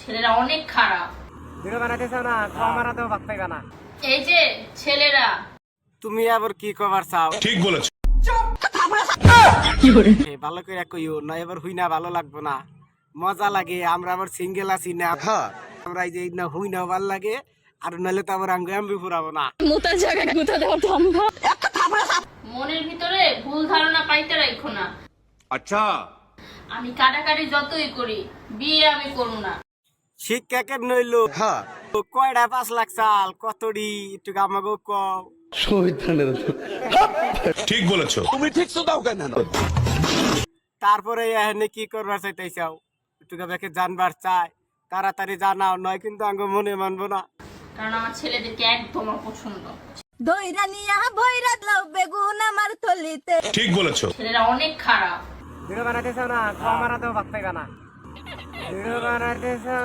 ছেলেরা অনেক খারাপ। ভিডিও বানাতে চাও না, খাওয়া তো ভাত পাইবা না। এই যে ছেলেরা, তুমি আবার কি কভার চাও? ঠিক বলেছো। ভালো করে কইও না, এবার হুই না ভালো লাগবে না। মজা লাগে, আমরা আবার সিঙ্গেল আছি না। আমরা এই যে না হুই না ভালো লাগে, আর নাহলে তো আবার আমি ফুরাবো না। মোতার জায়গায় গুতা দেওয়া ঠান্ডা। মনের ভিতরে ভুল ধারণা পাইতে রাখো না। আচ্ছা, আমি কাটাকাটি যতই করি, বিয়ে আমি করব না। শিক্ষা কেন নইলো? কয়টা 5 লাখ চাল কতডি একটু আমাকে কও। ঠিক বলেছো। তারপরে এখানে কি করবার চাইতেছাও? একটু কাকে জানবার চাই, তাড়াতাড়ি জানাও, নয় কিন্তু আঙ্গ মনে মানবো না। কারণ আমার ছেলেদেরকে একদম অপছন্দ। দইরা নিয়া বইরা লাও বেগুন আমার থলিতে। ঠিক বলেছো। ছেলেরা অনেক খারাপ। ভিডিও বানাতে চাও না, খাওয়া তো ভাত পাইবা না। ভিডিও বানাতে চাও